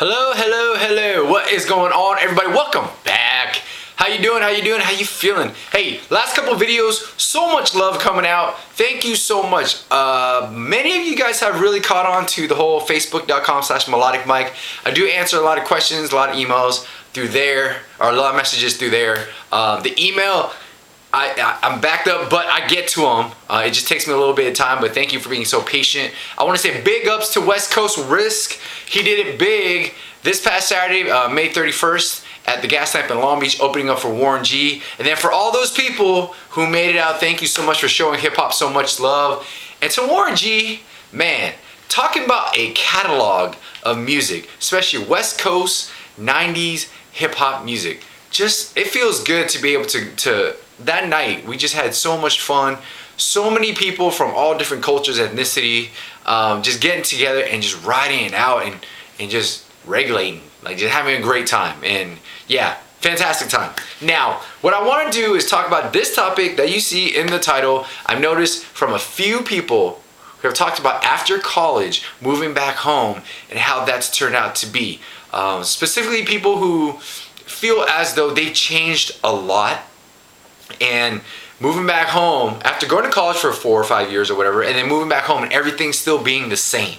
Hello, hello, hello. What is going on, everybody? Welcome back. How you doing? How you doing? How you feeling? Hey, last couple videos, so much love coming out. Thank you so much. Many of you guys have really caught on to the whole facebook.com/melodicmike. I do answer a lot of questions, a lot of emails through there, or a lot of messages through there. The email, I'm backed up, but I get to them. It just takes me a little bit of time, but thank you for being so patient. I want to say big ups to West Coast Risk. He did it big this past Saturday, May 31st, at the gas lamp in Long Beach, opening up for Warren G. And then for all those people who made it out, thank you so much for showing hip hop so much love. And to Warren G, man, talking about a catalog of music, especially West Coast 90s hip hop music. Just, it feels good to be able to that night, we just had so much fun. So many people from all different cultures, ethnicity, just getting together and just riding it out and just regulating, like just having a great time. And yeah, fantastic time. Now, what I want to do is talk about this topic that you see in the title. I've noticed from a few people who have talked about after college, moving back home, and how that's turned out to be. Specifically people who feel as though they changed a lot and moving back home after going to college for 4 or 5 years or whatever, and then moving back home and everything still being the same,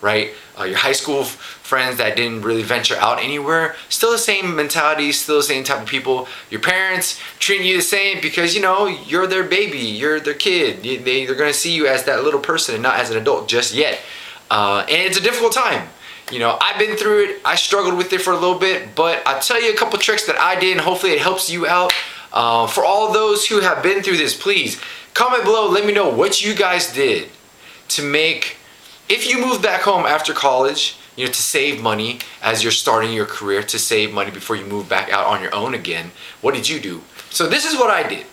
right? Your high school friends that didn't really venture out anywhere, still the same mentality, still the same type of people. Your parents treating you the same because, you know, you're their baby, you're their kid. They're going to see you as that little person and not as an adult just yet. And it's a difficult time. You know, I've been through it. I struggled with it for a little bit, but I'll tell you a couple tricks that I did, and hopefully it helps you out. For all those who have been through this, please comment below. Let me know what you guys did to make, if you moved back home after college, you know, to save money as you're starting your career, to save money before you move back out on your own again. What did you do? So this is what I did.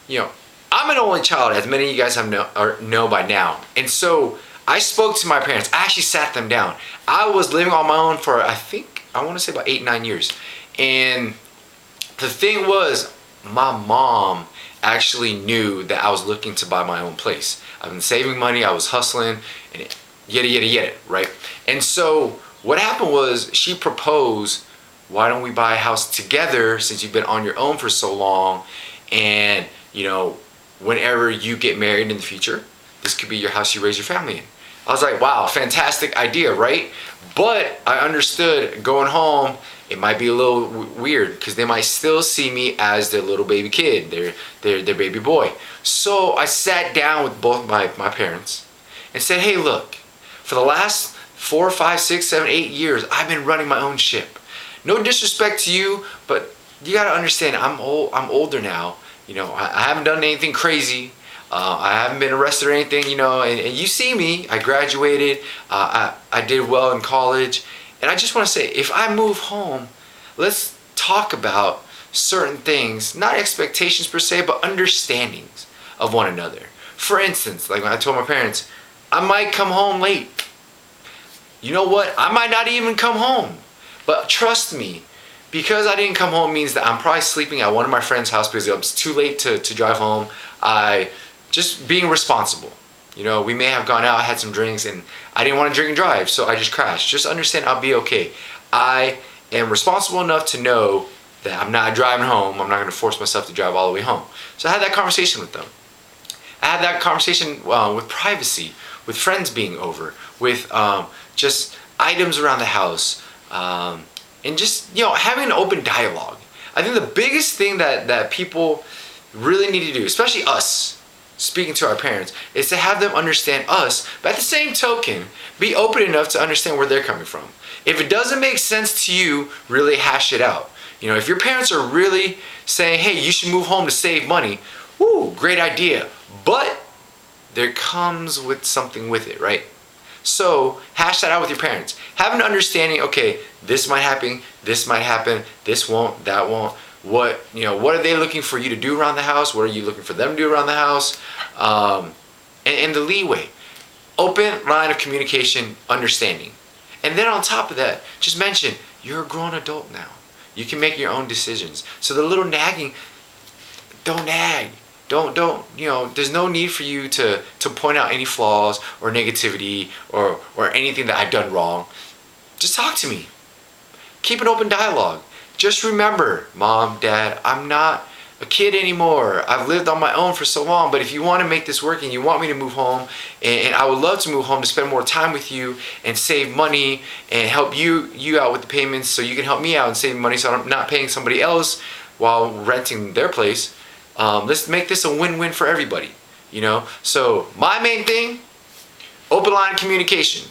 You know, I'm an only child, as many of you guys have know by now. And so I spoke to my parents. I actually sat them down. I was living on my own for, I want to say about 8-9 years. And the thing was, my mom actually knew that I was looking to buy my own place. I've been saving money, I was hustling, and yada, yada, yada, right? And so what happened was she proposed, why don't we buy a house together since you've been on your own for so long, and, you know, whenever you get married in the future, this could be your house you raise your family in. I was like, wow, fantastic idea, right? But I understood going home, it might be a little weird because they might still see me as their little baby kid, their baby boy. So I sat down with both my parents and said, hey, look, for the last 4, 5, 6, 7, 8 years, I've been running my own ship. No disrespect to you, but you gotta understand, I'm older now. You know, I haven't done anything crazy. I haven't been arrested or anything, you know, and you see me, I graduated, I did well in college. And I just want to say, if I move home, let's talk about certain things, not expectations per se, but understandings of one another. For instance, like when I told my parents, I might come home late. You know what? I might not even come home. But trust me, because I didn't come home means that I'm probably sleeping at one of my friend's house because it was too late to drive home. Just being responsible. You know, we may have gone out, had some drinks, and I didn't want to drink and drive, so I just crashed. Just understand, I'll be okay. I am responsible enough to know that I'm not driving home. I'm not going to force myself to drive all the way home. So I had that conversation with them. I had that conversation with privacy, with friends being over, with just items around the house, and just, you know, having an open dialogue. I think the biggest thing that people really need to do, especially us, speaking to our parents, is to have them understand us, but at the same token, be open enough to understand where they're coming from. If it doesn't make sense to you, really hash it out. You know, if your parents are really saying, hey, you should move home to save money, woo, great idea. But there comes with something with it, right? So hash that out with your parents. Have an understanding, okay, this might happen, this won't, that won't. What are they looking for you to do around the house? What are you looking for them to do around the house? And the leeway. Open line of communication, understanding. And then on top of that, just mention, you're a grown adult now. You can make your own decisions. So the little nagging, don't nag. Don't, you know, there's no need for you to point out any flaws or negativity or anything that I've done wrong. just talk to me. Keep an open dialogue. Just remember, Mom, Dad, I'm not a kid anymore. I've lived on my own for so long, but if you want to make this work and you want me to move home, and I would love to move home to spend more time with you and save money and help you out with the payments so you can help me out and save money so I'm not paying somebody else while renting their place. Let's make this a win-win for everybody, you know? So my main thing, open line of communication.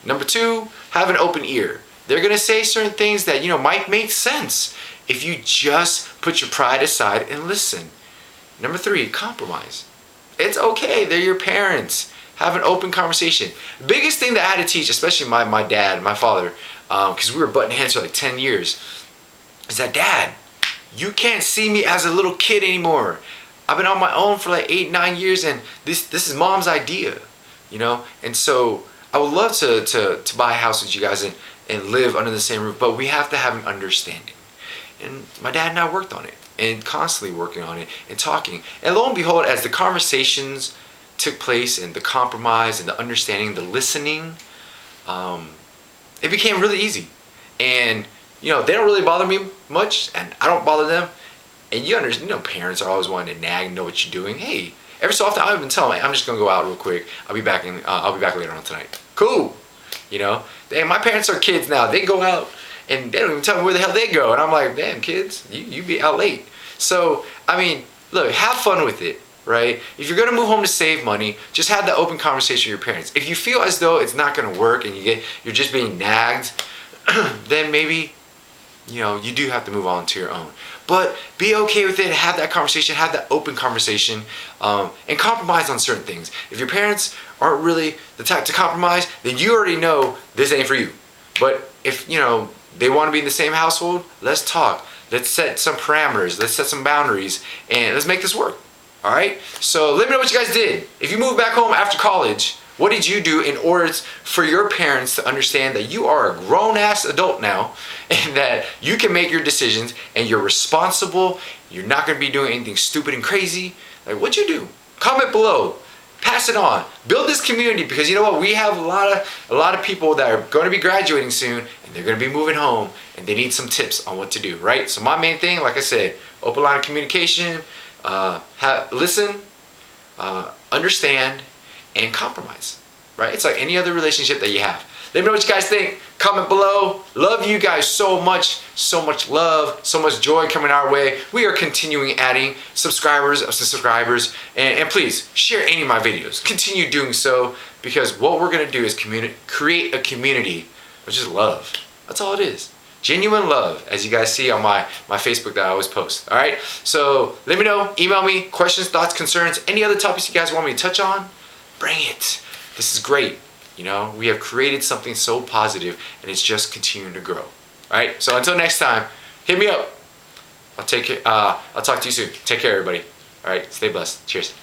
Number 2, have an open ear. They're gonna say certain things that, you know, might make sense if you just put your pride aside and listen. Number 3, compromise. It's okay, they're your parents. Have an open conversation. The biggest thing that I had to teach, especially my dad, my father, because we were butting heads for like 10 years, is that, Dad, you can't see me as a little kid anymore. I've been on my own for like 8, 9 years, and this is Mom's idea, you know? And so I would love to buy a house with you guys and live under the same roof, but we have to have an understanding. And my dad and I worked on it, and constantly working on it and talking. And lo and behold, as the conversations took place and the compromise and the understanding, the listening, it became really easy. And you know, they don't really bother me much, and I don't bother them. And you understand, you know, parents are always wanting to nag and know what you're doing. Hey, every so often I'll even tell them, I'm just gonna go out real quick. I'll be back later on tonight. Cool. You know, my parents are kids now. They go out and they don't even tell me where the hell they go. And I'm like, damn, kids, you be out late. So, I mean, look, have fun with it, right? If you're gonna move home to save money, just have that open conversation with your parents. If you feel as though it's not gonna work and you're just being nagged, then maybe, you know, you do have to move on to your own. But be okay with it, have that conversation, have that open conversation, and compromise on certain things. If your parents aren't really the type to compromise, then you already know this ain't for you. But if, you know, they want to be in the same household, let's talk. Let's set some parameters, let's set some boundaries, and let's make this work. All right? So let me know what you guys did. If you moved back home after college, what did you do in order for your parents to understand that you are a grown-ass adult now and that you can make your decisions and you're responsible, you're not going to be doing anything stupid and crazy? Like, what'd you do? Comment below. Pass it on. Build this community, because you know what? We have a lot of people that are going to be graduating soon and they're going to be moving home and they need some tips on what to do, right? So my main thing, like I said, open line of communication, listen, understand, and compromise, right? It's like any other relationship that you have. Let me know what you guys think. Comment below. Love you guys so much. So much love, so much joy coming our way. We are continuing adding subscribers. And please share any of my videos. Continue doing so, because what we're gonna do is create a community of just love. That's all it is. Genuine love, as you guys see on my Facebook that I always post. All right, so let me know. Email me questions, thoughts, concerns, any other topics you guys want me to touch on. Bring it. This is great. You know, we have created something so positive, and it's just continuing to grow. All right, so until next time, hit me up. I'll talk to you soon. Take care, everybody. All right, stay blessed. Cheers.